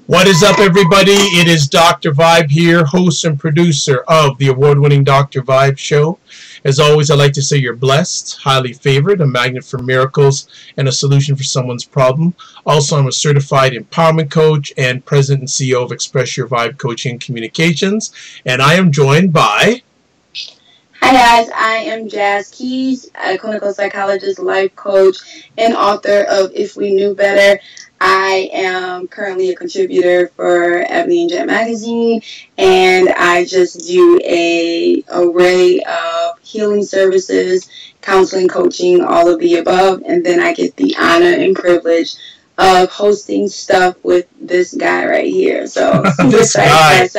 What is up, everybody? It is Dr. Vibe here, host and producer of the award-winning Dr. Vibe show. As always, I like to say you're blessed, highly favored, a magnet for miracles, and a solution for someone's problem. Also, I'm a certified empowerment coach and president and CEO of Express Your Vibe Coaching and Communications. And I am joined by... Hi guys, I am Jazz Keys, a clinical psychologist, life coach, and author of If We Knew Better. I am currently a contributor for Ebony and Jet magazine, and I just do an array of healing services, counseling, coaching, all of the above, and then I get the honor and privilege of hosting stuff with this guy right here. So this guy, I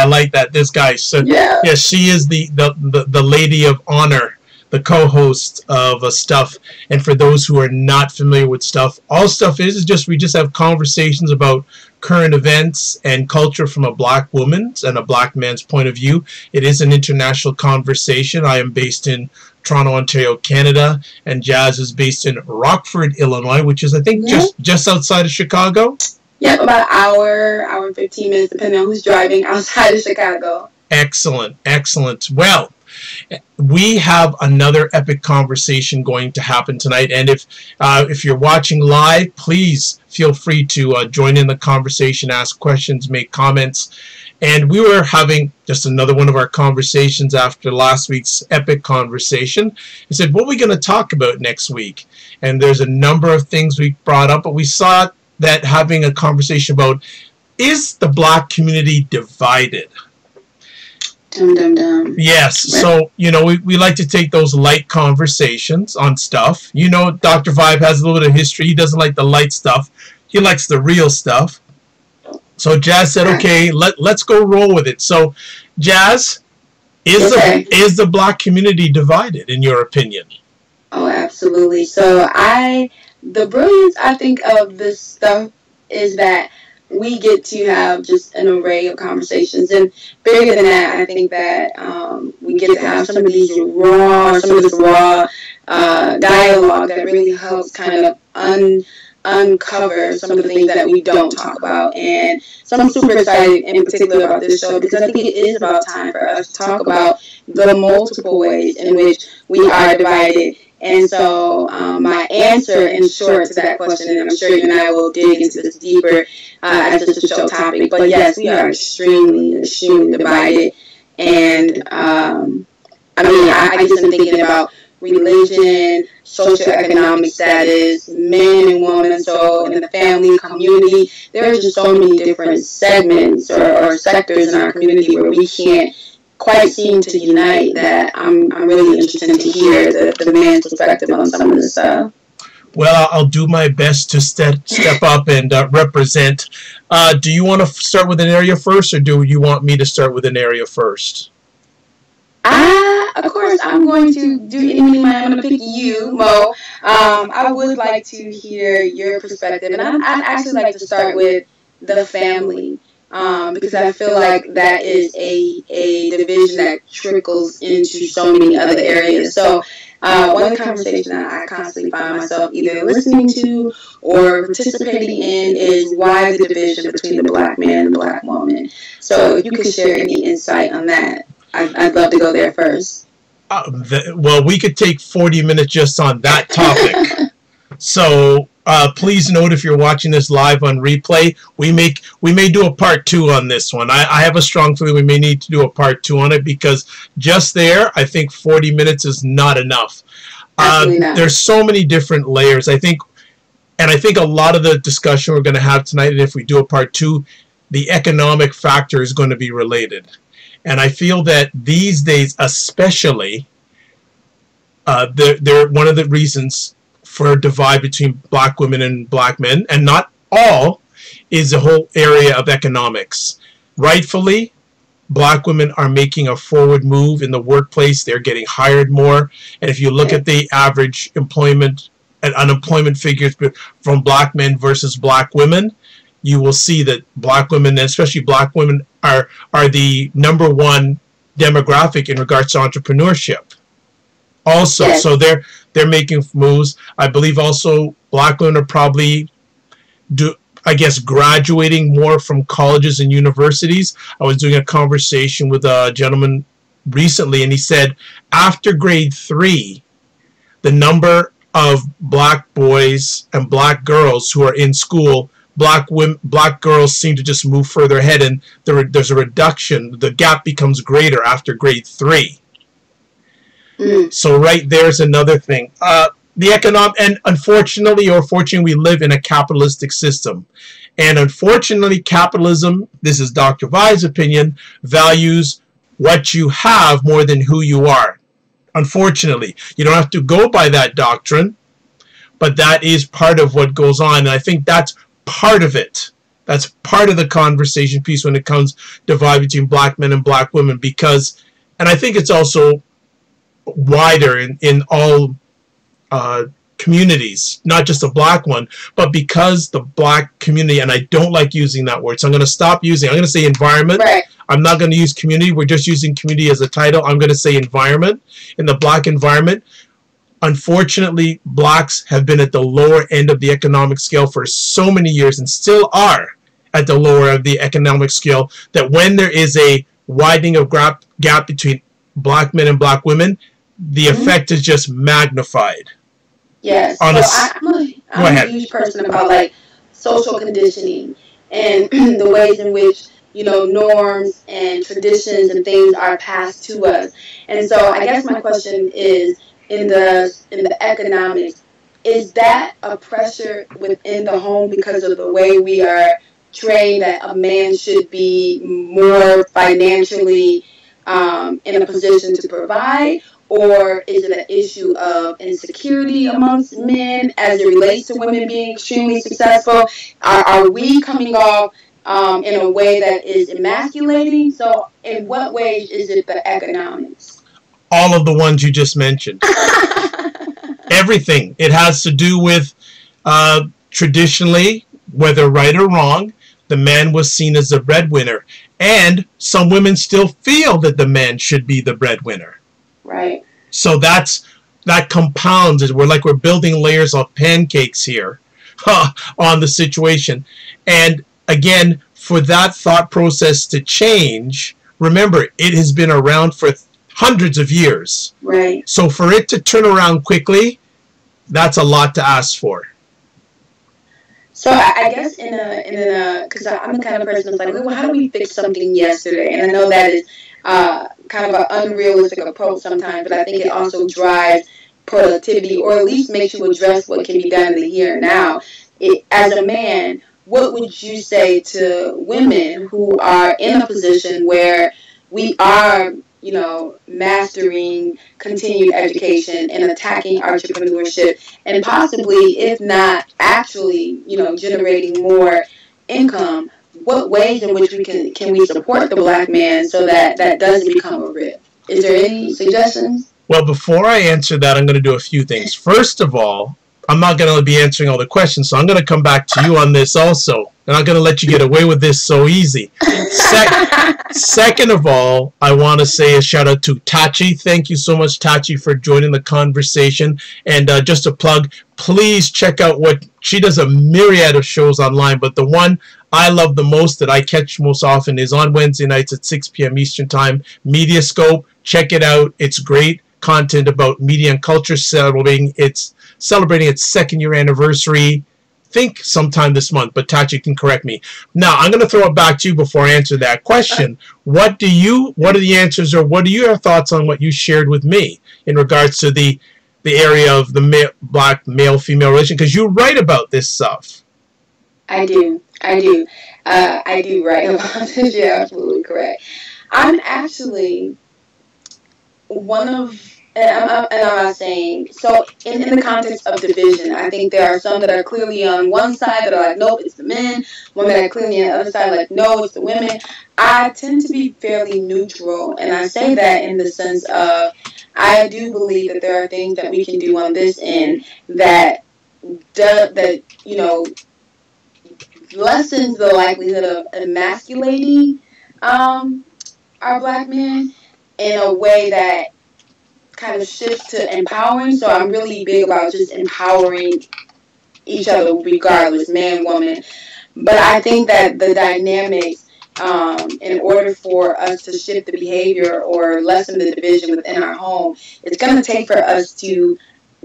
like that. This guy. So yeah, she is the lady of honor, the co-host of Stuff. And for those who are not familiar with Stuff, all Stuff is just we just have conversations about current events and culture from a black woman's and a black man's point of view. It is an international conversation. I am based in Toronto, Ontario, Canada, and Jazz is based in Rockford, Illinois, which is, I think, just outside of Chicago. Yep, about an hour and 15 minutes, depending on who's driving outside of Chicago. Excellent, excellent. Well, we have another epic conversation going to happen tonight, and if you're watching live, please feel free to join in the conversation, ask questions, make comments. And we were having just another one of our conversations after last week's epic conversation. I said, what are we going to talk about next week? And there's a number of things we brought up, but we saw that having a conversation about, is the black community divided? Dum, dum, dum. Yes, so, you know, we like to take those light conversations on stuff. You know, Dr. Vibe has a little bit of history. He doesn't like the light stuff. He likes the real stuff. So Jazz said, okay, let's go roll with it. So, Jazz, is the black community divided, in your opinion? Oh, absolutely. So the brilliance, I think, of this stuff is that we get to have just an array of conversations. And bigger than that, I think that we get to have some of this raw dialogue that really helps kind of uncover some of the things that we don't talk about. And so I'm super excited in particular about this show because I think it is about time for us to talk about the multiple ways in which we are divided. And so my answer in short to that question, and I'm sure you and I will dig into this deeper as just a show topic, but yes, we are extremely, extremely divided. And I mean, I just been thinking about religion, socioeconomic status, men and women, so in the family, community. There are just so many different segments or sectors in our community where we can't quite seem to unite that I'm really interested to hear the man's perspective on some of this stuff. Well, I'll do my best to step up and represent. Do you want to start with an area first, or do you want me to start with an area first? Of course, I'm going to do anything. I'm going to pick you, Mo. I would like to hear your perspective, and I'd actually like to start with the family, because I feel like that is a division that trickles into so many other areas. So one conversation that I constantly find myself either listening to or participating in is why the division between the black man and the black woman. So if you could share any insight on that, I'd love to go there first. Well, we could take 40 minutes just on that topic. So please note, if you're watching this live on replay, we may do a part 2 on this one. I have a strong feeling we may need to do a part 2 on it, because just there, I think 40 minutes is not enough. There's so many different layers. I think a lot of the discussion we're going to have tonight, and if we do a part 2, the economic factor is going to be related. And I feel that these days, especially, they're one of the reasons for a divide between black women and black men, and not all, is the whole area of economics. Rightfully, black women are making a forward move in the workplace. They're getting hired more. And if you look at the average employment and unemployment figures from black men versus black women, you will see that black women, and especially black women, are the #1 demographic in regards to entrepreneurship. Also, so they're making moves. I believe also black women are probably I guess, graduating more from colleges and universities. I was doing a conversation with a gentleman recently, and he said after grade 3, the number of black boys and black girls who are in school, black girls seem to just move further ahead, and there's a reduction. The gap becomes greater after grade 3. So right there's another thing. The economic, and unfortunately or fortunately, we live in a capitalistic system. And unfortunately, capitalism, this is Dr. Vi's opinion, values what you have more than who you are. Unfortunately, you don't have to go by that doctrine, but that is part of what goes on. And I think that's part of it. That's part of the conversation piece when it comes to divide between black men and black women, because, and I think it's also wider in all communities, not just a black one, but because the black community, and I don't like using that word, so I'm going to stop using, I'm going to say environment. Right. I'm not going to use community. We're just using community as a title. I'm going to say environment. In the black environment, unfortunately, blacks have been at the lower end of the economic scale for so many years and still are at the lower of the economic scale, that when there is a widening of gap between black men and black women, the effect is just magnified. Yes. So I'm a huge person about like social conditioning and the ways in which, you know, norms and traditions and things are passed to us. And so I guess my question is, in the economics, is that a pressure within the home because of the way we are trained that a man should be more financially in a position to provide? Or is it an issue of insecurity amongst men as it relates to women being extremely successful? Are we coming off in a way that is emasculating? So in what ways is it the economics? All of the ones you just mentioned. Everything. It has to do with traditionally, whether right or wrong, the man was seen as the breadwinner. And some women still feel that the man should be the breadwinner. Right. So that compounds it. We're building layers of pancakes here on the situation. And again, for that thought process to change, remember, it has been around for hundreds of years. Right. So for it to turn around quickly, that's a lot to ask for. So I guess because I'm the kind of person that's like, well, how do we fix something yesterday? And I know that is kind of an unrealistic approach sometimes, but I think it also drives productivity, or at least makes you address what can be done in the here and now. As a man, what would you say to women who are in a position where we are, you know, mastering continued education and attacking entrepreneurship and possibly, if not actually, you know, generating more income? What ways in which can we support the black man so that doesn't become a rift? Is there any suggestions? Well, before I answer that, I'm going to do a few things. First of all, I'm not going to be answering all the questions, so I'm going to come back to you on this also. I'm not going to let you get away with this so easy. Second of all, I want to say a shout out to Tachi. Thank you so much, Tachi, for joining the conversation. And just a plug, please check out what she does, a myriad of shows online, but the one I love the most, that I catch most often, is on Wednesday nights at 6 p.m. Eastern Time, Mediascope. Check it out. It's great content about media and culture, celebrating its second year anniversary. Think sometime this month, but Tachi can correct me. Now, I'm going to throw it back to you before I answer that question. What are the answers, or what are your thoughts on what you shared with me in regards to the area of the black male-female relation? Because you write about this stuff. I do write about this. You're absolutely correct. I'm actually one of, and I'm not saying, so in the context of division, I think there are some that are clearly on one side that are like, nope, it's the men. One that are clearly on the other side like, no, it's the women. I tend to be fairly neutral, and I say that in the sense of, I do believe that there are things that we can do on this end that you know, lessens the likelihood of emasculating our black men in a way that kind of shifts to empowering. So I'm really big about just empowering each other regardless, man, woman. But I think that the dynamics, in order for us to shift the behavior or lessen the division within our home, it's going to take for us to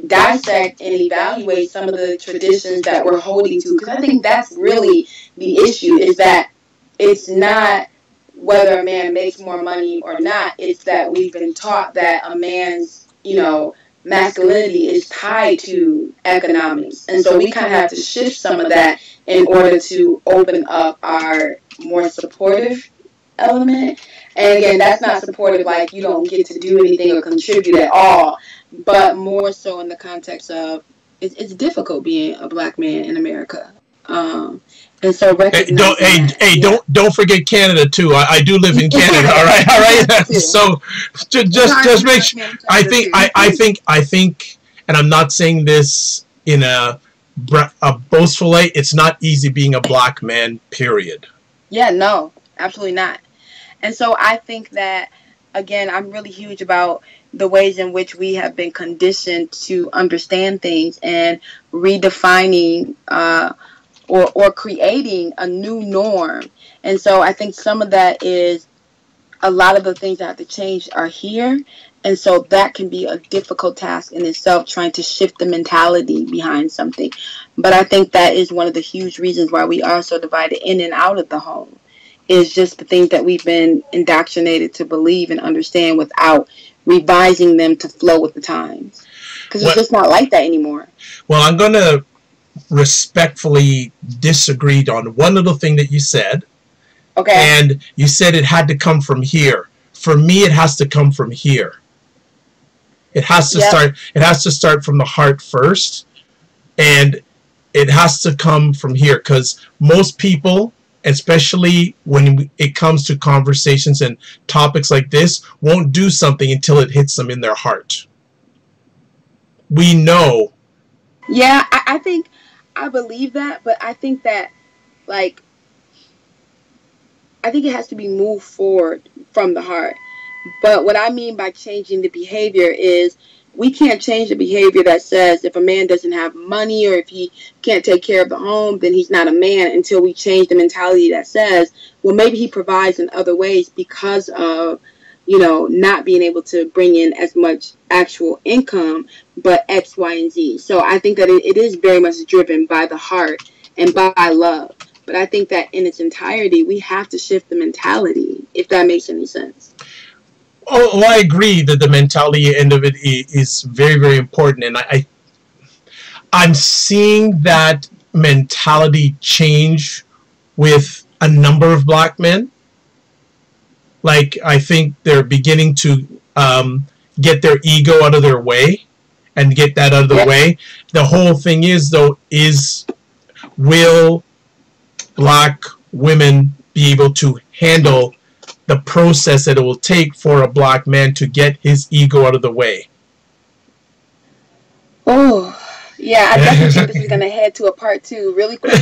dissect and evaluate some of the traditions that we're holding to. Because I think that's really the issue, is that it's not whether a man makes more money or not. It's that we've been taught that a man's, masculinity is tied to economics. And so we kind of have to shift some of that in order to open up our more supportive element. And again, that's not supportive like you don't get to do anything or contribute at all, but more so in the context of it's difficult being a black man in America. And so don't forget Canada too. I do live in Canada. All right. So just make sure. I think, and I'm not saying this in a boastful way. It's not easy being a black man. Period. Yeah. No. Absolutely not. And so I think that, again, I'm really huge about the ways in which we have been conditioned to understand things and redefining or creating a new norm. And so I think some of that is a lot of the things that have to change are here. And so that can be a difficult task in itself, trying to shift the mentality behind something. But I think that is one of the huge reasons why we are so divided in and out of the home, is just the things that we've been indoctrinated to believe and understand without revising them to flow with the times. Because it's just not like that anymore. Well, I'm going to respectfully disagree on one little thing that you said. Okay. And you said it had to come from here. For me, it has to come from here. It has to start. It has to start from the heart first, and it has to come from here, because most people, especially when it comes to conversations and topics like this, won't do something until it hits them in their heart. We know. Yeah, I think I believe that, but I think that, like, I think it has to be moved forward from the heart. But what I mean by changing the behavior is we can't change the behavior that says if a man doesn't have money or if he can't take care of the home, then he's not a man, until we change the mentality that says, well, maybe he provides in other ways because of, not being able to bring in as much actual income, but X, Y, and Z. So I think that it is very much driven by the heart and by love. But I think that in its entirety, we have to shift the mentality, if that makes any sense. Oh, I agree that the mentality end of it is very, very important. And I'm seeing that mentality change with a number of black men. Like, I think they're beginning to get their ego out of their way and get that out of the way. The whole thing is, though, will black women be able to handle the process that it will take for a black man to get his ego out of the way? Oh, yeah, I definitely think this is going to head to a part 2 really quickly.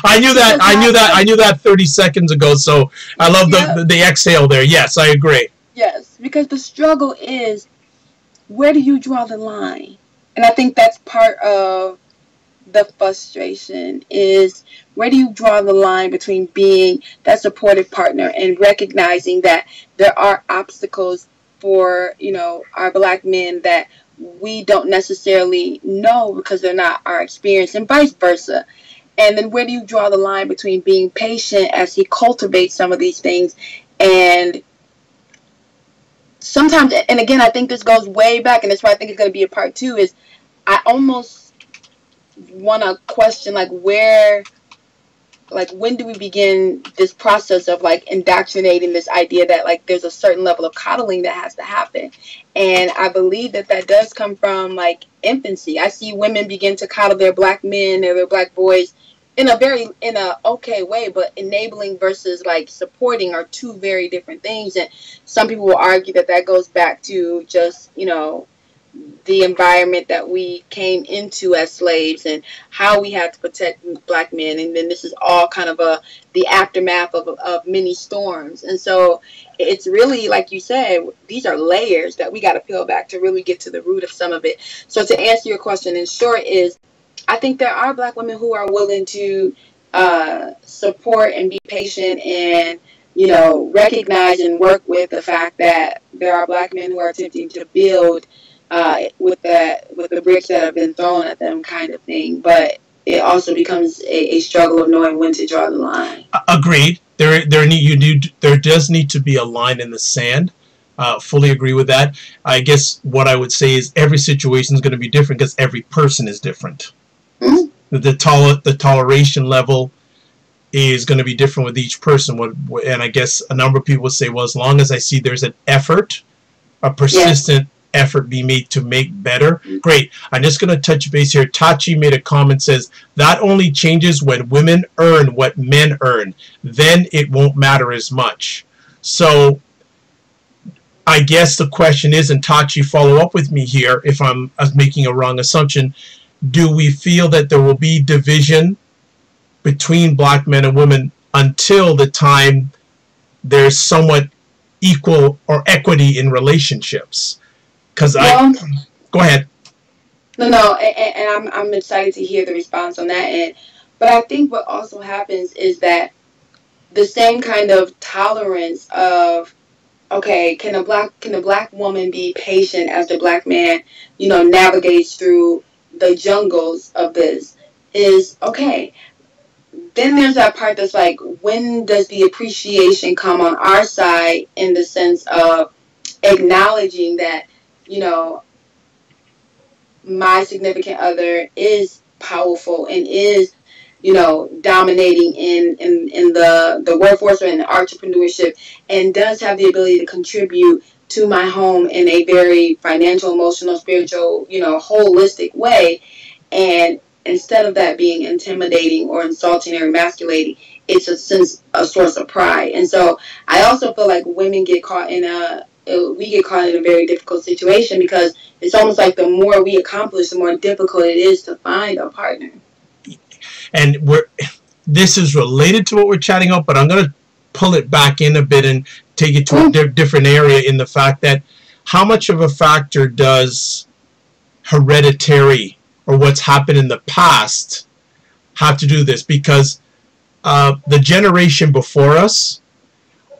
I knew that 30 seconds ago, so I love the exhale there. Yes, I agree. Yes, because the struggle is, where do you draw the line? And I think that's part of the frustration, is where do you draw the line between being that supportive partner and recognizing that there are obstacles for, our black men that we don't necessarily know because they're not our experience, and vice versa. And then where do you draw the line between being patient as he cultivates some of these things, and sometimes, and again, I think this goes way back, and that's why I think it's going to be a part 2, is I almost want to question, when do we begin this process of indoctrinating this idea that there's a certain level of coddling that has to happen. And I believe that does come from infancy. I see women begin to coddle their black men or their black boys in a okay way, but enabling versus supporting are two very different things. And some people will argue that goes back to just, the environment that we came into as slaves and how we had to protect black men. And then this is all kind of the aftermath of many storms. And so it's really, like you said, these are layers that we got to peel back to really get to the root of some of it. So to answer your question in short is, I think there are Black women who are willing to support and be patient and, recognize and work with the fact that there are Black men who are attempting to build with the bricks that have been thrown at them, kind of thing. But it also becomes a struggle of knowing when to draw the line. Agreed. There does need to be a line in the sand. Fully agree with that. I guess what I would say is every situation is going to be different because every person is different. Mm-hmm. The toleration level is going to be different with each person. And I guess a number of people would say, well, as long as I see there's an effort, a persistent effort be made to make better, great. I'm just going to touch base here. Tachi made a comment, says, that only changes when women earn what men earn. Then it won't matter as much. So I guess the question is, and Tachi, follow up with me here if I'm making a wrong assumption, do we feel that there will be division between Black men and women until the time there's somewhat equal or equity in relationships? Because go ahead. No, and I'm excited to hear the response on that end. But I think what also happens is that the same kind of tolerance of, okay, can a black woman be patient as the Black man, navigates through the jungles of this, is okay. Then there's that part that's like, when does the appreciation come on our side in the sense of acknowledging that, my significant other is powerful and is, dominating in the workforce or in the entrepreneurship, and does have the ability to contribute to my home in a very financial, emotional, spiritual, holistic way. And instead of that being intimidating or insulting or emasculating, it's a source of pride. And so I also feel like women get caught in a very difficult situation, because it's almost like the more we accomplish, the more difficult it is to find a partner. And this is related to what we're chatting about, but I'm going to pull it back in a bit and take it to a different area, in the fact that how much of a factor does hereditary or what's happened in the past have to do this? Because the generation before us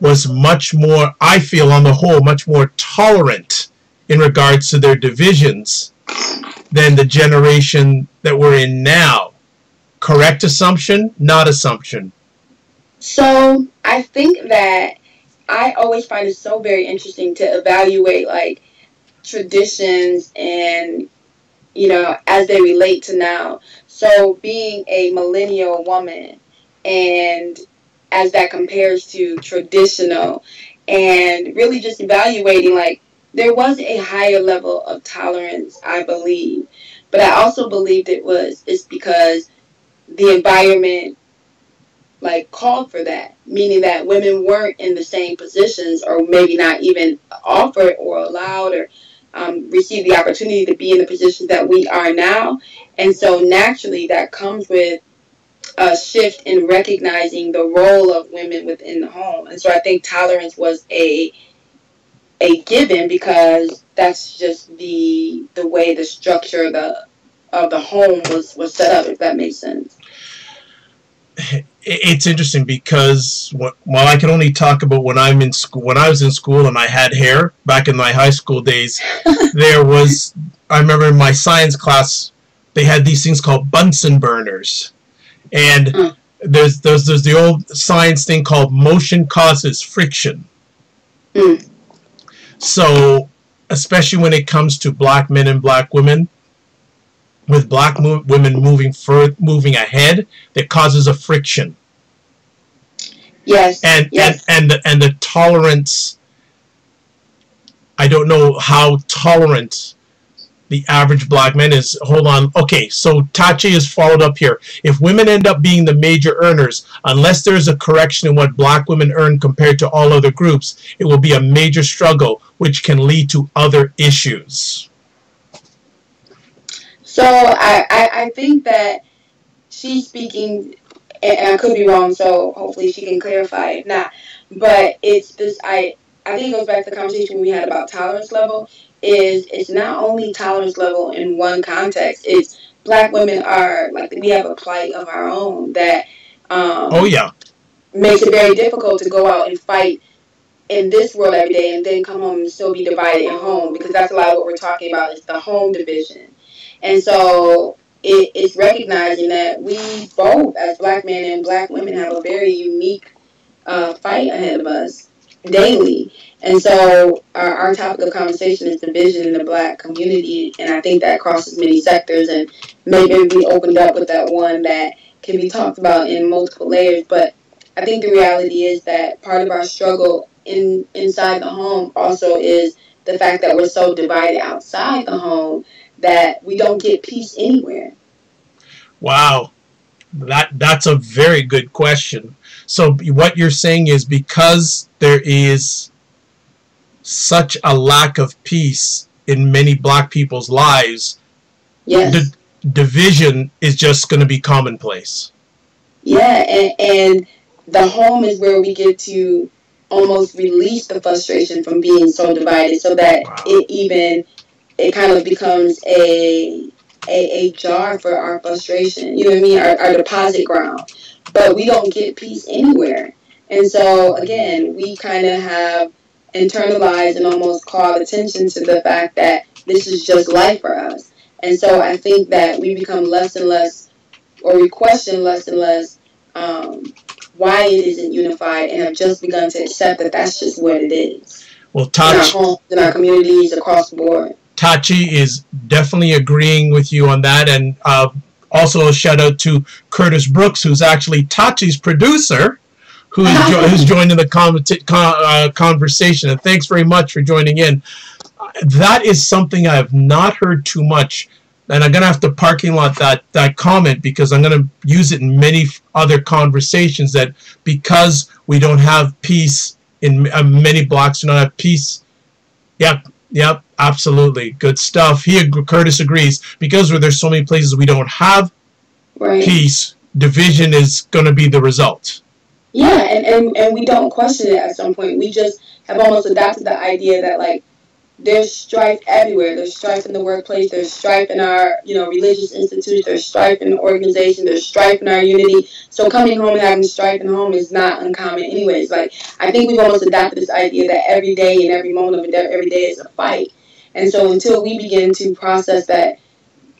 was much more, I feel on the whole, much more tolerant in regards to their divisions than the generation that we're in now. Correct assumption? Not assumption? So I think that I always find it so very interesting to evaluate like traditions and, as they relate to now. So being a millennial woman, and as that compares to traditional, and really just evaluating, like, there was a higher level of tolerance, I believe, but I also believed it's because the environment like called for that, meaning that women weren't in the same positions, or maybe not even offered or allowed or received the opportunity to be in the positions that we are now. And so naturally that comes with a shift in recognizing the role of women within the home. And so I think tolerance was a given, because that's just the way the structure of the home was set up, if that makes sense. It's interesting because while I can only talk about when I'm in school, when I was in school and I had hair back in my high school days, I remember in my science class, they had these things called Bunsen burners. And there's the old science thing called motion causes friction. So, especially when it comes to Black men and Black women, with Black women moving ahead, that causes a friction. Yes. And yes. and the tolerance. I don't know how tolerant the average Black man is. Hold on. Okay, so Tachi is followed up here. If women end up being the major earners, unless there's a correction in what Black women earn compared to all other groups, it will be a major struggle, which can lead to other issues. So I think that she's speaking, and I could be wrong, so hopefully she can clarify it. Not, but it's this. I think it goes back to the conversation we had about tolerance level. It's not only tolerance level in one context. It's Black women are, like, we have a plight of our own that Oh yeah. makes it very difficult to go out and fight in this world every day and then come home and still be divided at home, because that's a lot of what we're talking about is the home division. And so it's recognizing that we both, as Black men and Black women, have a very unique fight ahead of us daily. And so our topic of conversation is division in the Black community, and I think that crosses many sectors, and maybe we opened up with that one that can be talked about in multiple layers. But I think the reality is that part of our struggle inside the home also is the fact that we're so divided outside the home that we don't get peace anywhere. Wow. That's a very good question. So what you're saying is, because there is such a lack of peace in many Black people's lives, yes, the division is just going to be commonplace. Yeah, and the home is where we get to almost release the frustration from being so divided, so that Wow. it kind of becomes a jar for our frustration. You know what I mean? Our deposit ground. But we don't get peace anywhere. And so again, we kind of have internalized and almost called attention to the fact that this is just life for us. And so I think that we become less and less, or we question less and less why it isn't unified, and have just begun to accept that that's just what it is. Well, In our homes, in our communities, across the board. Tachi is definitely agreeing with you on that, and also a shout out to Curtis Brooks, who's actually Tachi's producer, who's joined in the conversation. And thanks very much for joining in. That is something I have not heard too much, and I'm gonna have to parking lot that comment, because I'm gonna use it in many other conversations, that because we don't have peace in many blocks, do not have peace. Yep, absolutely. Good stuff. Curtis agrees. Because there's so many places we don't have peace, division is going to be the result. Yeah, and we don't question it at some point. We just have almost adopted the idea that, like, there's strife everywhere. There's strife in the workplace. There's strife in our, religious institutions. There's strife in the organization. There's strife in our unity. So coming home and having strife in home is not uncommon anyways. Like, I think we've almost adopted this idea that every day and every moment of every day is a fight. And so until we begin to process that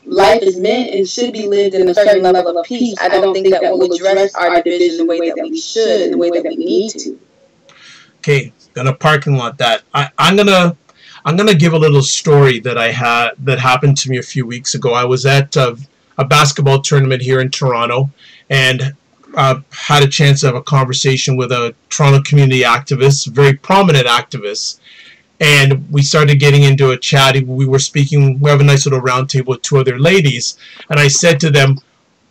life is meant and should be lived in a certain level of peace, I don't think that we'll address our division the way that we should and the way that we need to. Okay, gonna parking lot that. I'm gonna give a little story that that happened to me a few weeks ago. I was at a basketball tournament here in Toronto, and had a chance to have a conversation with a Toronto community activist, very prominent activist, and we started getting into a chat. We were speaking. We have a nice little round table with two other ladies, and I said to them,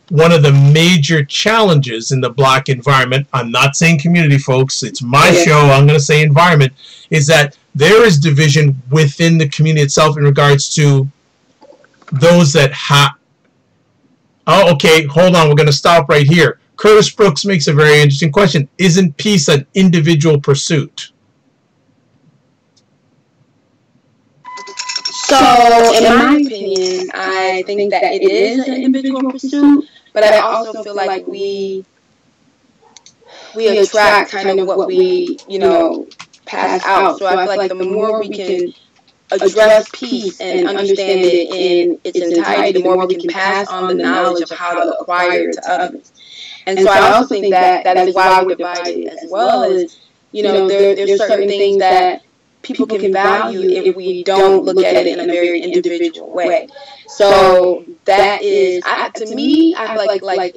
one of the major challenges in the Black environment, I'm not saying community, folks, it's my show, I'm going to say environment, is that there is division within the community itself in regards to those that have... Oh, okay, hold on, we're going to stop right here. Curtis Brooks makes a very interesting question. Isn't peace an individual pursuit? So, in my opinion, I think that it is an individual pursuit, but I also feel like we attract kind of what we, pass out. So I feel like the more we can address peace and understand it in its entirety, the more we can pass on the knowledge of how to acquire it to others. And so I also think that is why we're divided as well. Is, there's certain things that people can value if we don't look at it in a very individual way. So that is, to me, I feel like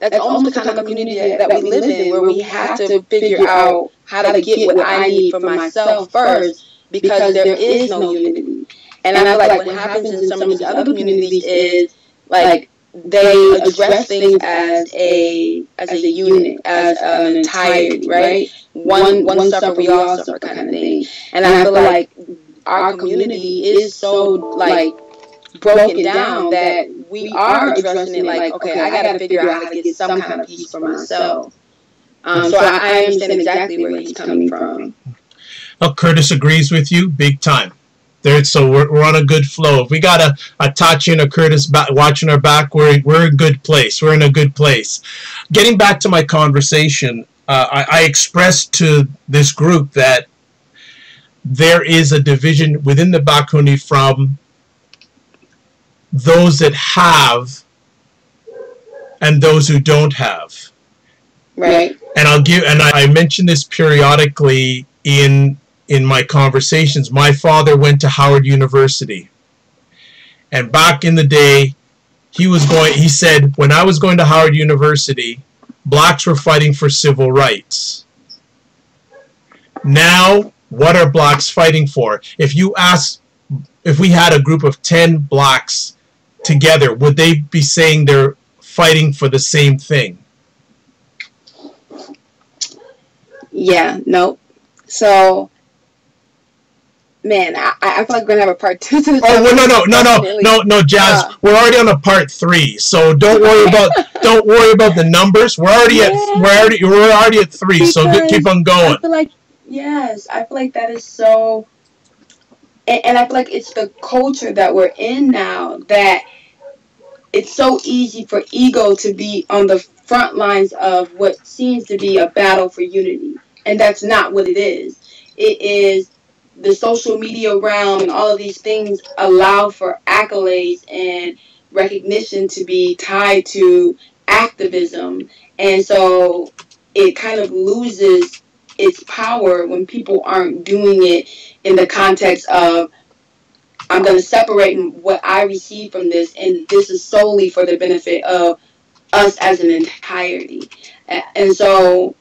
that's almost the kind of community that we live in, where we have to figure out how to get what I need for myself first, because there is no unity. And I feel like what happens in some of these other communities is, like, they address things as a unit, as an entirety, right? One suffer, we all suffer kind of thing. And I feel like our community is so, like, broken down that we are addressing it like, okay, I got to figure out how to get some kind of peace for myself. So I understand exactly where he's coming from. Well, Curtis agrees with you big time. So we're on a good flow. If we got a Tachi and a Curtis watching our back, we're in a good place. We're in a good place. Getting back to my conversation, I expressed to this group that there is a division within the Black community from those that have and those who don't have. Right. And I mention this periodically in my conversations. My father went to Howard University. And back in the day, he said, when I was going to Howard University, blacks were fighting for civil rights. Now, what are blacks fighting for? If we had a group of 10 blacks together, would they be saying they're fighting for the same thing? Yeah, no. So, man, I feel like we're going to have a part 2 to this. Oh, well, no, Jazz. We're already on a part 3, so don't worry about the numbers. We're already at 3, because so keep on going. I feel like, yes, I feel like that is so, and I feel like it's the culture that we're in now that it's so easy for ego to be on the front lines of what seems to be a battle for unity. And that's not what it is. It is the social media realm, and all of these things allow for accolades and recognition to be tied to activism. And so it kind of loses its power when people aren't doing it in the context of, I'm going to separate what I receive from this, and this is solely for the benefit of us as an entirety. And so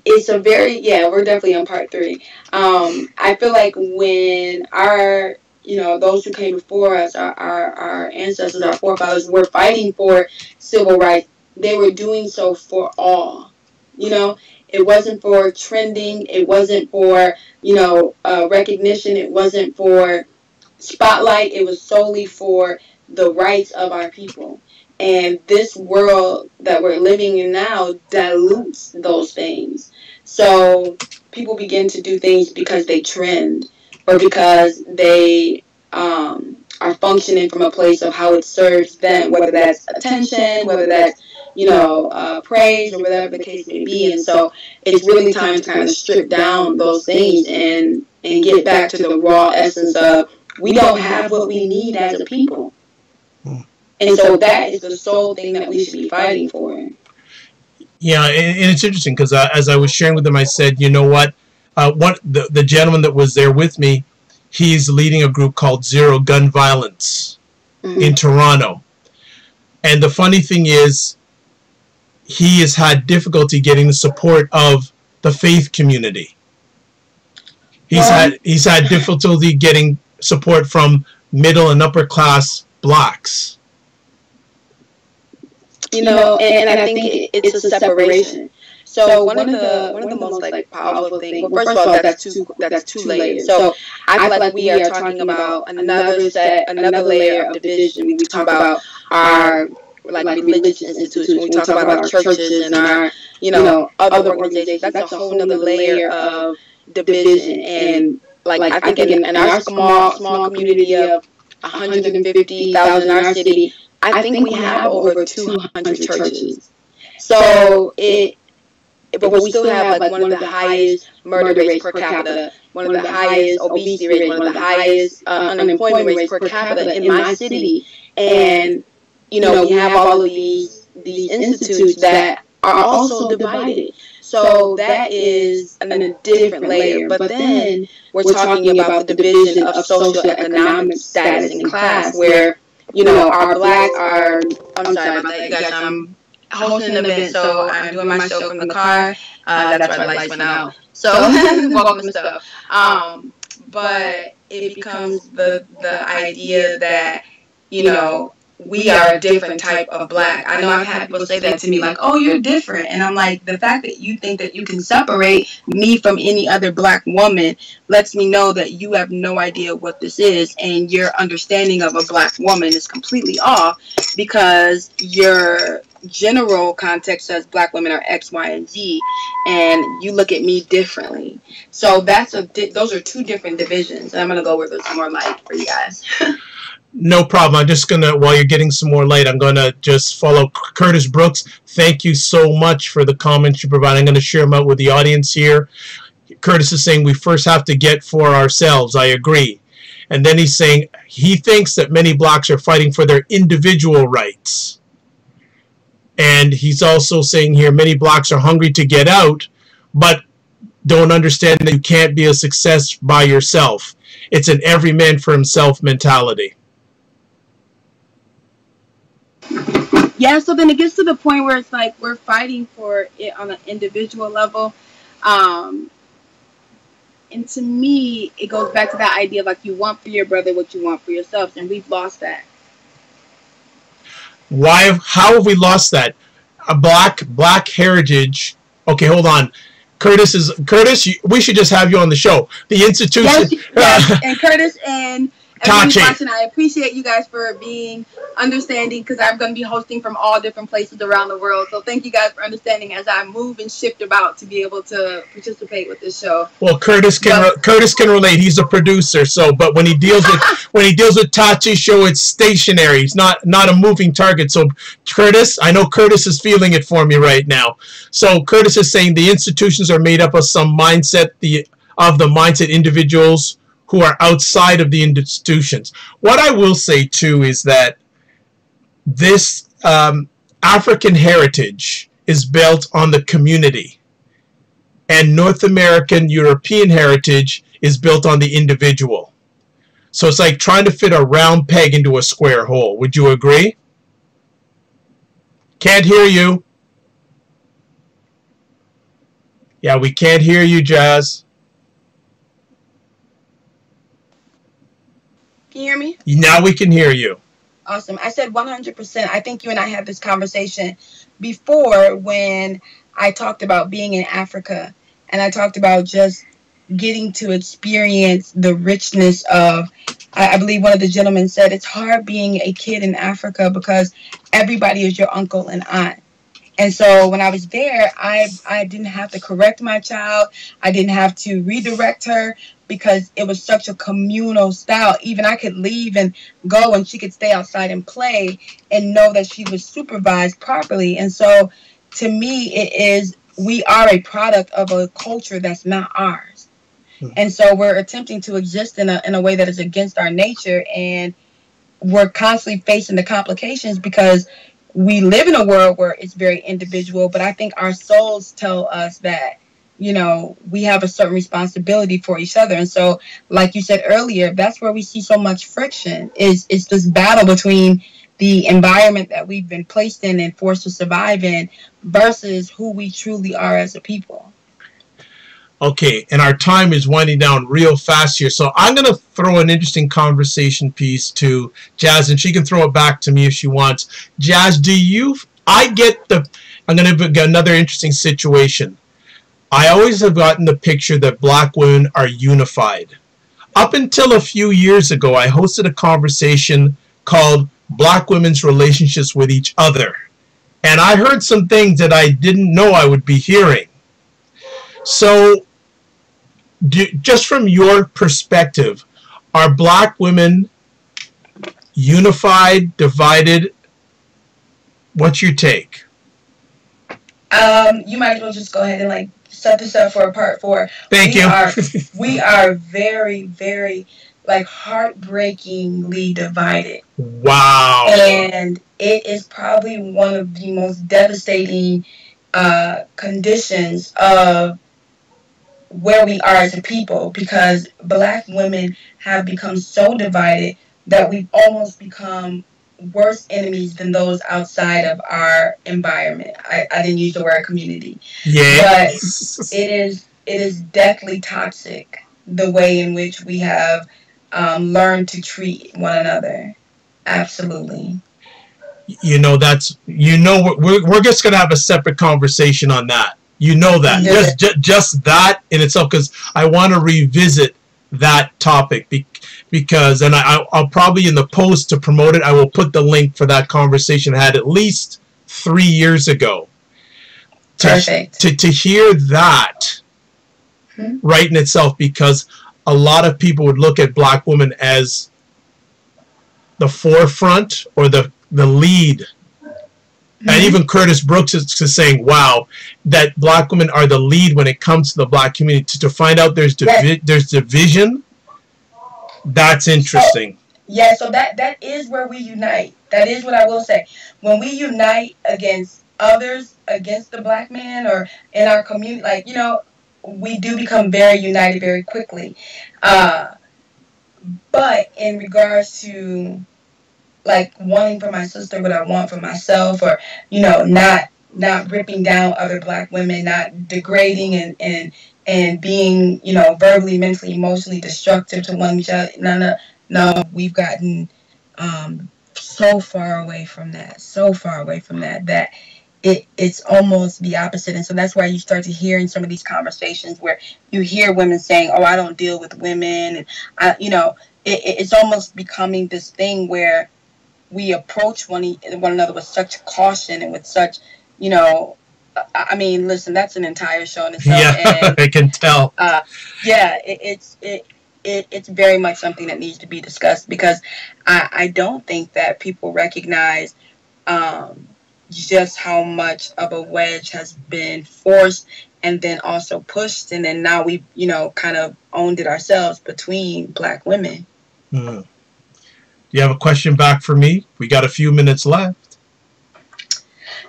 it's a very, we're definitely on part 3. I feel like when our, those who came before us, our ancestors, our forefathers, were fighting for civil rights, they were doing so for all. It wasn't for trending. It wasn't for, recognition. It wasn't for spotlight. It was solely for the rights of our people. And this world that we're living in now dilutes those things. So people begin to do things because they trend, or because they are functioning from a place of how it serves them, whether that's attention, whether that's, praise, or whatever the case may be. And so it's really time to kind of strip down those things and get back to the raw essence of, we don't have what we need as a people. And so that is the sole thing that we should be fighting for. Yeah, and it's interesting because as I was sharing with them, I said, you know what? The gentleman that was there with me, he's leading a group called Zero Gun Violence in Toronto. And the funny thing is, he has had difficulty getting the support of the faith community. He's had difficulty getting support from middle and upper class blacks. And I think it's a separation. So one of the most powerful things. Well, first of all, that's two layers. So I feel like we are talking about another layer of division. We talk about our religious institutions. We talk about our churches and our other organizations. That's a whole other layer of division. And I think in our small community of 150,000 in our city, I think we have over 200 churches. So but we still have one of the highest murder rates per capita, one of the highest obesity rates, one of the highest unemployment rates per capita in my city. And we have all of these institutes that are also divided. So that is a different layer. But then we're talking about the division of socioeconomic status and class, where our black are, I'm sorry about that, you guys, I'm hosting an event, so I'm doing my show from the car. That's why the lights went out. So, welcome and stuff. But it becomes the idea that, we are a different type of black. I know I've had people say that to me, like, oh, you're different. And I'm like, the fact that you think that you can separate me from any other black woman lets me know that you have no idea what this is, and your understanding of a black woman is completely off, because your general context says black women are X, Y, and Z, and you look at me differently. So those are two different divisions. I'm gonna go where there's more light for you guys. No problem. I'm just gonna, while you're getting some more light, I'm gonna just follow Curtis Brooks. Thank you so much for the comments you provide. I'm gonna share them out with the audience here. Curtis is saying we first have to get for ourselves. I agree. And then he's saying he thinks that many blacks are fighting for their individual rights. And he's also saying here many blacks are hungry to get out, but don't understand that you can't be a success by yourself. It's an every man for himself mentality. Yeah, so then it gets to the point where it's like we're fighting for it on an individual level. And to me, it goes back to that idea of like you want for your brother what you want for yourself, and we've lost that. Why? How have we lost that? A black heritage. Okay, hold on. Curtis, we should just have you on the show. The institution. Yes, and Curtis and everybody Tachi. watching, I appreciate you guys for being understanding, because I'm going to be hosting from all different places around the world. So thank you guys for understanding as I move and shift about to be able to participate with this show. Well, Curtis can relate. He's a producer. So, but when he deals with Tachi's show, it's stationary. It's not a moving target. So, Curtis, I know Curtis is feeling it for me right now. So, Curtis is saying the institutions are made up of some mindset, the mindset individuals who are outside of the institutions. What I will say too is that this African heritage is built on the community, and North American European heritage is built on the individual. So it's like trying to fit a round peg into a square hole. Would you agree? Can't hear you. Yeah, we can't hear you, Jazz. Can you hear me? Now we can hear you. Awesome. I said 100%. I think you and I had this conversation before when I talked about being in Africa, and I talked about just getting to experience the richness of, I believe one of the gentlemen said, it's hard being a kid in Africa because everybody is your uncle and aunt. And so when I was there, I didn't have to correct my child. I didn't have to redirect her because it was such a communal style. Even I could leave and go and she could stay outside and play and know that she was supervised properly. And so to me, we are a product of a culture that's not ours. And so we're attempting to exist in a way that is against our nature. And we're constantly facing the complications because we live in a world where it's very individual, but I think our souls tell us that, you know, we have a certain responsibility for each other. And so, like you said earlier, that's where we see so much friction is this battle between the environment that we've been placed in and forced to survive in versus who we truly are as a people. Okay, and our time is winding down real fast here, so I'm going to throw an interesting conversation piece to Jazz, and she can throw it back to me if she wants. Jazz, I'm going to get another interesting situation. I always have gotten the picture that black women are unified. Up until a few years ago, I hosted a conversation called Black Women's Relationships with Each Other, and I heard some things that I didn't know I would be hearing. So, just from your perspective, are black women unified, divided? What's your take? You might as well just go ahead and set this up for a part 4. Thank you. We are very, very heartbreakingly divided. Wow. And it is probably one of the most devastating conditions of where we are as a people, because black women have become so divided that we've almost become worse enemies than those outside of our environment. I didn't use the word community. Yeah. But it is deathly toxic, the way in which we have learned to treat one another. Absolutely. We're just going to have a separate conversation on that. You know that. Just that in itself, because I want to revisit that topic because, and I'll probably in the post to promote it, I will put the link for that conversation. I had at least 3 years ago. Perfect. To hear that right in itself, because a lot of people would look at black women as the forefront or the lead. And even Curtis Brooks is saying, wow, that black women are the lead when it comes to the black community. To find out there's division, that's interesting. So that is where we unite. That is what I will say. When we unite against others, against the black man or in our community, like, you know, we do become very united very quickly. But in regards to like wanting for my sister what I want for myself, or, you know, not ripping down other black women, not degrading and being, you know, verbally, mentally, emotionally destructive to one another. No, we've gotten so far away from that, that it's almost the opposite. And so that's why you start to hear in some of these conversations where you hear women saying, oh, I don't deal with women. And, you know, it's almost becoming this thing where we approach one another with such caution and with such, you know, I mean, listen, that's an entire show in itself. Yeah, and, I can tell. It's very much something that needs to be discussed, because I don't think that people recognize just how much of a wedge has been forced and then also pushed, and then now we, you know, kind of owned it ourselves between black women. Do you have a question back for me? We got a few minutes left.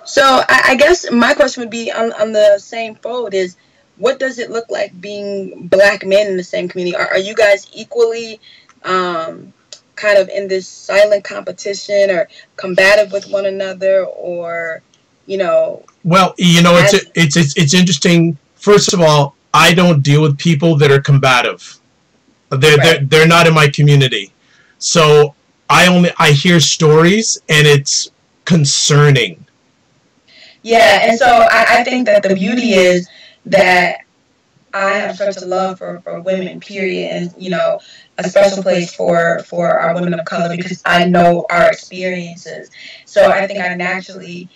So I guess my question would be on the same fold is, what does it look like being black men in the same community? Are you guys equally kind of in this silent competition or combative with one another, or, you know? Well, you know, it's interesting. First of all, I don't deal with people that are combative. They're not in my community. So I hear stories, and it's concerning. Yeah, and so I think that the beauty is that I have such a love for women, period, and, you know, a special place for our women of color, because I know our experiences. So I think I naturally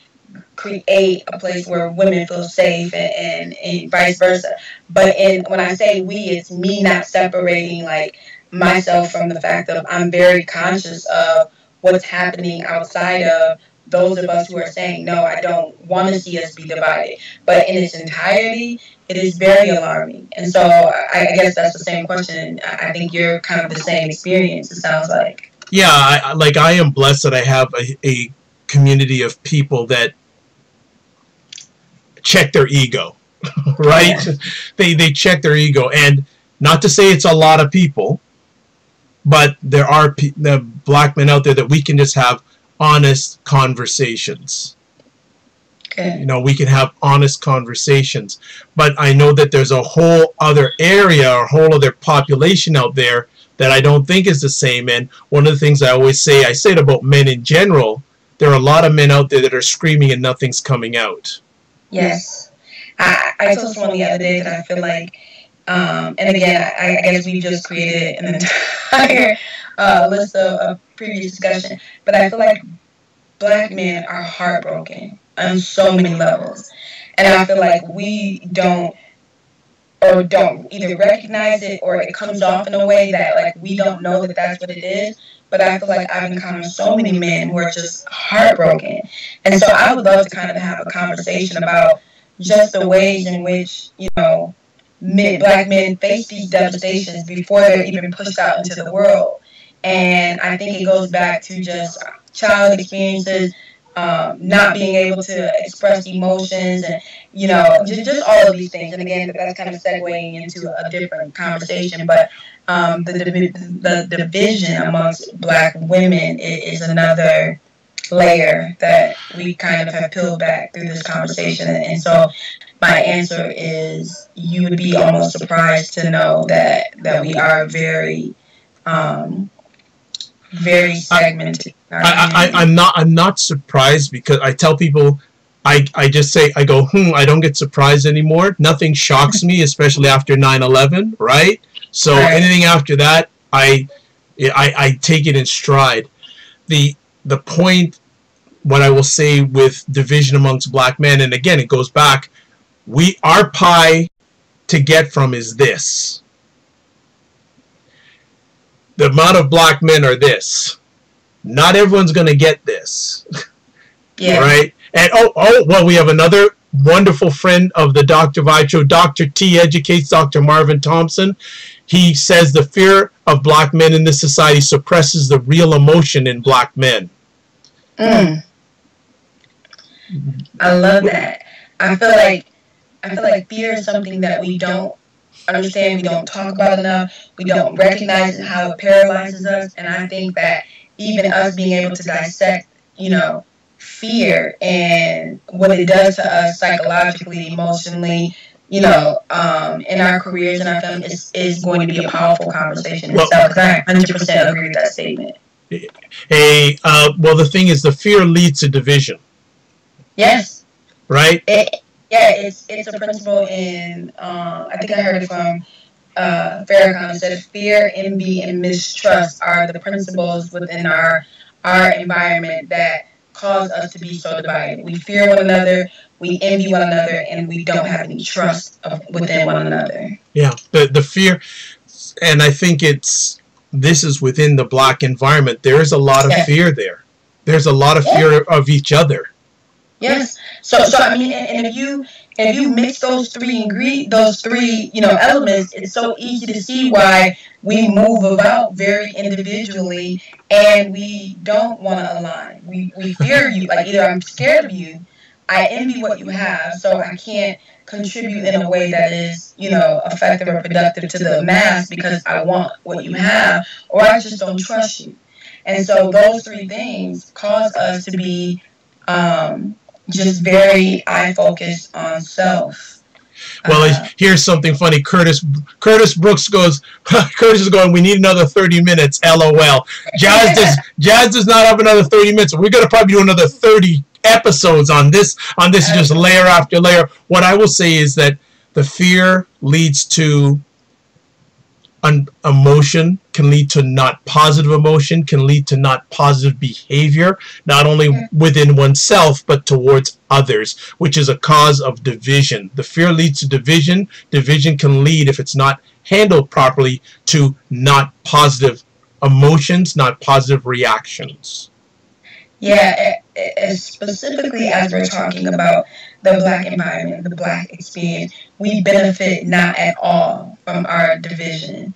create a place where women feel safe, and vice versa. But when I say we, it's me not separating like myself from the fact that I'm very conscious of what's happening outside of those of us who are saying, no, I don't want to see us be divided. But in its entirety, it is very alarming. And so I guess that's the same question. I think you're kind of the same experience, it sounds like. Yeah, I am blessed that I have a community of people that check their ego, right? Yeah. They check their ego. And not to say it's a lot of people, but there are the black men out there that we can just have honest conversations. Okay. You know, we can have honest conversations. But I know that there's a whole other area or whole other population out there that I don't think is the same. And one of the things I always say, I say it about men in general, there are a lot of men out there that are screaming and nothing's coming out. Yes. I told someone the other day that I feel like, and again, I guess we just created an entire list of previous discussion, but I feel like black men are heartbroken on so many levels. And I feel like we don't either recognize it, or it comes off in a way that like we don't know that that's what it is. But I feel like I've encountered so many men who are just heartbroken. And so I would love to kind of have a conversation about just the ways in which, you know, black men face these devastations before they're even pushed out into the world. And I think it goes back to just childhood experiences, not being able to express emotions, and, you know, just all of these things. And again, that's kind of segueing into a different conversation. But the division amongst black women is another layer that we kind of have peeled back through this conversation. And so my answer is, you would be almost surprised to know that we are very very segmented. I'm not surprised, because I tell people, I just say, I go, I don't get surprised anymore. Nothing shocks me, especially after 9/11, right? So anything after that, I take it in stride. The point what I will say with division amongst black men, and again, it goes back, our pie to get from is this. The amount of black men are this. Not everyone's going to get this. Yeah. Right? And well, we have another wonderful friend of the Dr. Vibe Show. Dr. T educates, Dr. Marvin Thompson. He says the fear of black men in this society suppresses the real emotion in black men. I love that. I feel like fear is something that we don't understand, we don't talk about enough, we don't recognize how it paralyzes us, and I think that even us being able to dissect, fear and what it does to us psychologically, emotionally, in our careers and our family is going to be a powerful conversation itself, because I 100% agree with that statement. Well, the thing is, the fear leads to division. Yes. Right? It's a principle in, I think I heard it from Farrakhan. It said fear, envy, and mistrust are the principles within our environment that cause us to be so divided. We fear one another, we envy one another, and we don't have any trust within one another. Yeah, the fear, and I think this is within the black environment. There is a lot of fear there. There's a lot of fear of each other. Yes. So I mean, and if you mix those three elements, it's so easy to see why we move about very individually, and we don't want to align. We fear you. Like, either I'm scared of you, I envy what you have, so I can't contribute in a way that is, effective or productive to the mass because I want what you have, or I just don't trust you. And so those three things cause us to be just very eye-focused on self. Well, here's something funny. Curtis Brooks goes, Curtis is going, we need another 30 minutes, LOL. Jazz does not have another 30 minutes. We're going to probably do another 30 episodes on this, just layer after layer. What I will say is that the fear leads to emotion, can lead to not positive emotion, can lead to not positive behavior, not only within oneself, but towards others, which is a cause of division. The fear leads to division. Division can lead, if it's not handled properly, to not positive emotions, not positive reactions. Yeah, specifically as we're talking about the black environment, the black experience, we benefit not at all from our division.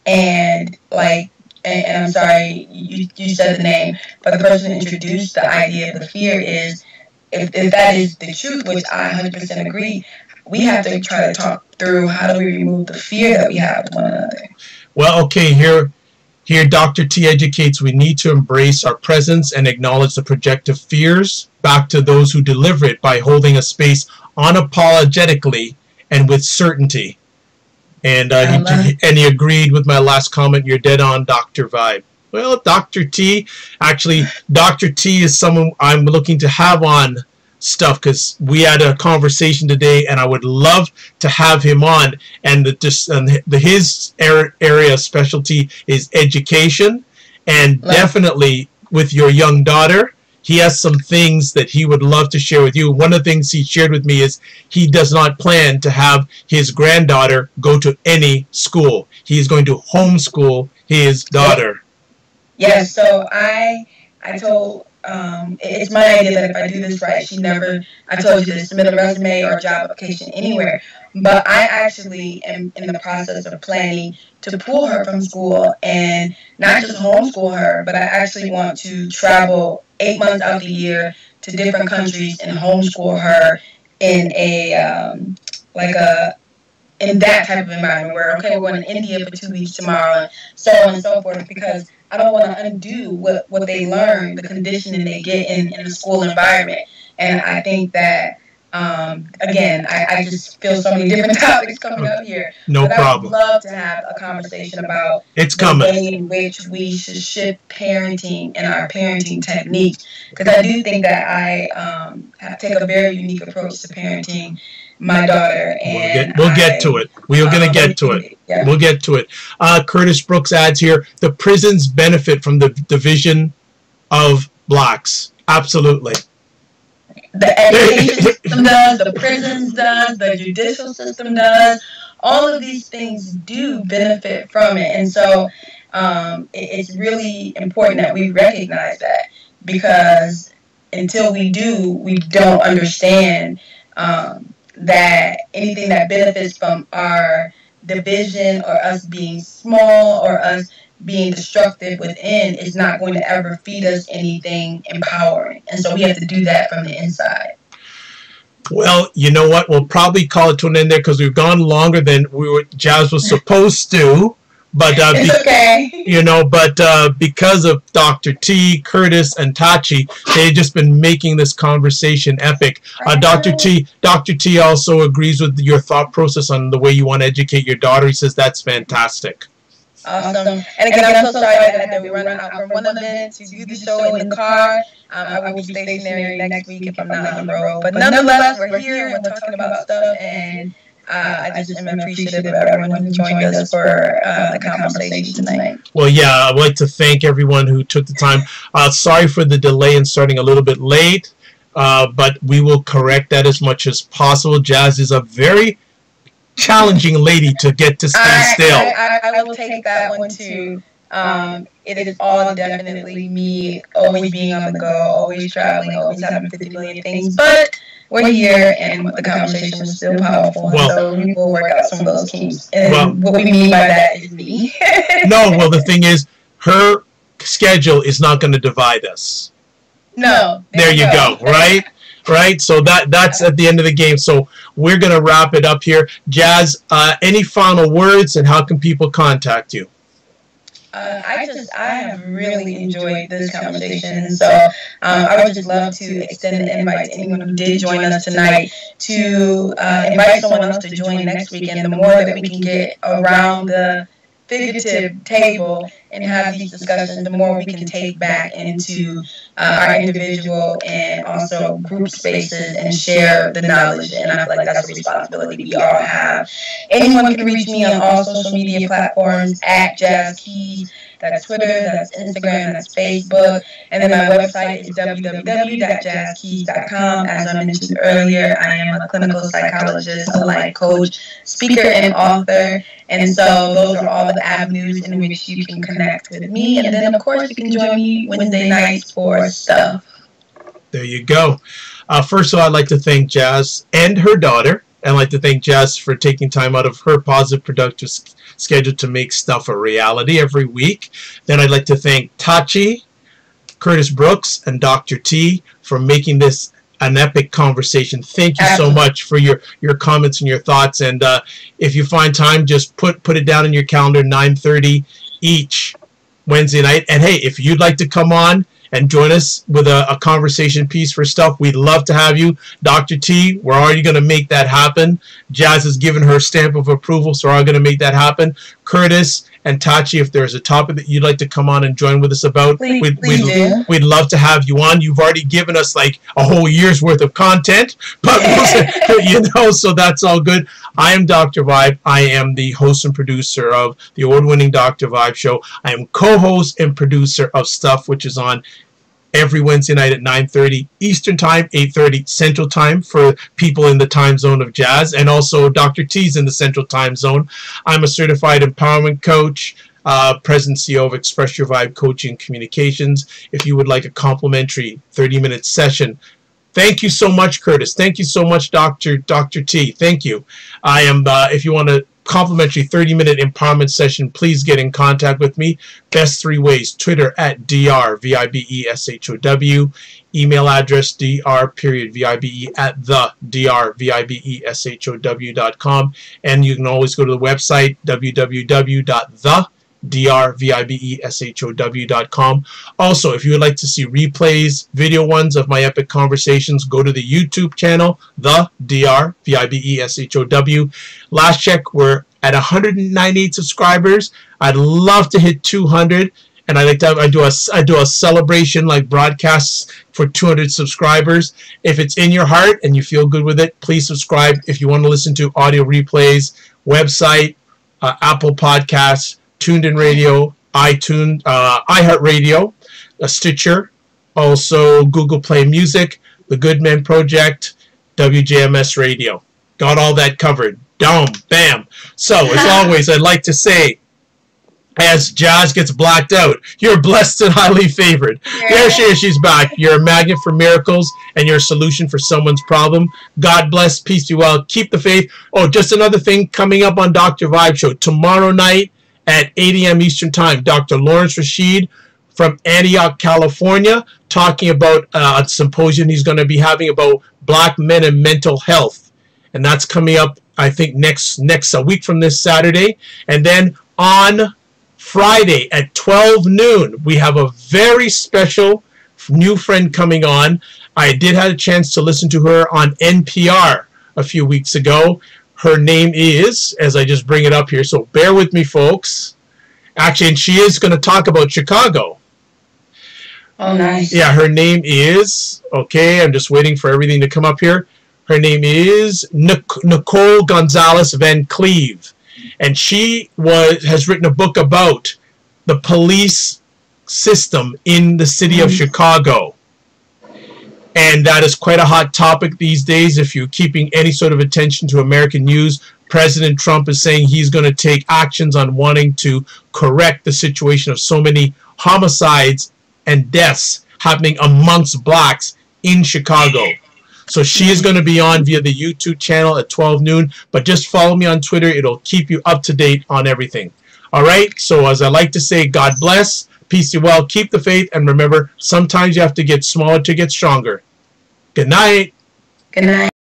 And I'm sorry, you said the name, but the person who introduced the idea of the fear is, if that is the truth, which I 100% agree, we have to try to talk through how do we remove the fear that we have with one another. Well, okay, here Dr. T educates, we need to embrace our presence and acknowledge the projective fears back to those who deliver it by holding a space unapologetically and with certainty. And he agreed with my last comment. You're dead on, Dr. Vibe. Well, Dr. T is someone I'm looking to have on stuff, because we had a conversation today, and I would love to have him on. And his area of specialty is education, and definitely with your young daughter, he has some things that he would love to share with you. One of the things he shared with me is he does not plan to have his granddaughter go to any school. He is going to homeschool his daughter. Yeah, so I told, it's my idea that if I do this right, I told you to submit a resume or a job application anywhere. But I actually am in the process of planning to pull her from school and not just homeschool her, but I actually want to travel 8 months out the year to different countries and homeschool her in in that type of environment where, okay, we're going to India for 2 weeks tomorrow, and so on and so forth, because I don't want to undo what they learn, the conditioning they get in the school environment. And I think that, again, I just feel so many different topics coming up here. No problem. I would love to have a conversation about the way in which we should shift parenting and our parenting techniques. Because I do think that I take a very unique approach to parenting my daughter, and we'll get to it. We're going to get to it. Yeah. We'll get to it. Curtis Brooks adds here, the prisons benefit from the division of blacks. Absolutely. The education system does, the prisons does, the judicial system does. All of these things do benefit from it. And so it's really important that we recognize that, because until we do, we don't understand that anything that benefits from our division or us being small or us being destructive within is not going to ever feed us anything empowering. And so we have to do that from the inside. Well, you know what? We'll probably call it to an end there because we've gone longer than Jazz was supposed to. But it's okay. You know, but because of Dr. T, Curtis, and Tachi, they've just been making this conversation epic. Dr. T also agrees with your thought process on the way you want to educate your daughter. He says that's fantastic. Awesome. And again, I'm so sorry that we run out from one event to do the show in the car. I will be stationary next week if I'm not on the road. But nonetheless, we're here and we're talking about stuff, and I just am appreciative of everyone who joined us for the conversation tonight. Well, yeah, I'd like to thank everyone who took the time. Sorry for the delay in starting a little bit late, but we will correct that as much as possible. Jazz is a very challenging lady to get to stay still. I will take that one too. It is all definitely me always being on the go, always traveling, always having 50 million things. But we're here, and the conversation is still powerful. Well, so we will work out some of those kinks. And what we mean by that is me. No, well, the thing is, her schedule is not going to divide us. No. There you go, right? Right, so that's at the end of the game. So we're going to wrap it up here. Jazz, any final words, and how can people contact you? I have really enjoyed this conversation, so I would just love to extend an invite to anyone who did join us tonight to invite someone else to join next weekend. The more that we can get around the figurative table and have these discussions, the more we can take back into our individual and also group spaces and share the knowledge. And I feel like that's a responsibility we all have. Anyone can reach me on all social media platforms at Jazz Keys. That's Twitter, that's Instagram, that's Facebook. And then my website is www.jazzkeys.com. As I mentioned earlier, I am a clinical psychologist, a life coach, speaker, and author. And so those are all the avenues in which you can connect with me. And then, of course, you can join me Wednesday nights for stuff. There you go. First of all, I'd like to thank Jazz and her daughter. And I'd like to thank Jazz for taking time out of her positive, productive schedule to make stuff a reality every week. Then I'd like to thank Tachi, Curtis Brooks, and Dr. T for making this an epic conversation. Thank you so much for your comments and your thoughts. And if you find time, just put it down in your calendar, 9:30 each Wednesday night. And hey, if you'd like to come on and join us with a conversation piece for stuff, we'd love to have you. Dr. T, we're already going to make that happen. Jazz has given her stamp of approval, so we're all going to make that happen. Curtis and Tachi, if there's a topic that you'd like to come on and join with us about, we'd love to have you on. You've already given us like a whole year's worth of content, but you know, so that's all good. I am Dr. Vibe. I am the host and producer of the award-winning Dr. Vibe show. I am co-host and producer of Stuff, which is on every Wednesday night at 9:30 Eastern Time, 8:30 Central Time for people in the time zone of Jazz, and also Dr. T's in the Central Time Zone. I'm a certified empowerment coach, President CEO of Express Your Vibe Coaching Communications. If you would like a complimentary 30-minute session, thank you so much, Curtis. Thank you so much, Dr. T. Thank you. I am, if you want to complimentary 30-minute empowerment session, please get in contact with me. Best three ways: Twitter at drvibeshow, email address dr.vibe at drvibeshow.com, and you can always go to the website www.drvibeshow.com. Also, if you would like to see replays, video ones of my epic conversations, go to the YouTube channel, the drvibeshow. Last check, we're at 198 subscribers. I'd love to hit 200, and I do a celebration like broadcasts for 200 subscribers. If it's in your heart and you feel good with it, please subscribe. If you want to listen to audio replays, website, Apple Podcasts, Tuned In Radio, iTunes, iHeartRadio, Stitcher, also Google Play Music, The Good Men Project, WJMS Radio. Got all that covered. Dome, bam. So, as always, I'd like to say, as Jazz gets blacked out, you're blessed and highly favored. There she is, she's back. You're a magnet for miracles, and you're a solution for someone's problem. God bless, peace be well, keep the faith. Oh, just another thing coming up on Dr. Vibe Show. Tomorrow night at 8 a.m. Eastern Time, Dr. Lawrence Rashid from Antioch, California, talking about a symposium he's going to be having about black men and mental health. And that's coming up, I think, next a week from this Saturday. And then on Friday at 12 noon, we have a very special new friend coming on. I did have a chance to listen to her on NPR a few weeks ago. Her name is, as I just bring it up here, so bear with me, folks. Actually, and she is going to talk about Chicago. Oh, nice. Yeah, her name is, okay, I'm just waiting for everything to come up here. Her name is Nicole Gonzalez Van Cleve. And she has written a book about the police system in the city of Chicago. And that is quite a hot topic these days. If you're keeping any sort of attention to American news, President Trump is saying he's going to take actions on wanting to correct the situation of so many homicides and deaths happening amongst blacks in Chicago. So she is going to be on via the YouTube channel at 12 noon. But just follow me on Twitter. It'll keep you up to date on everything. All right? So as I like to say, God bless. Peace be well. Keep the faith. And remember, sometimes you have to get smaller to get stronger. Good night. Good night.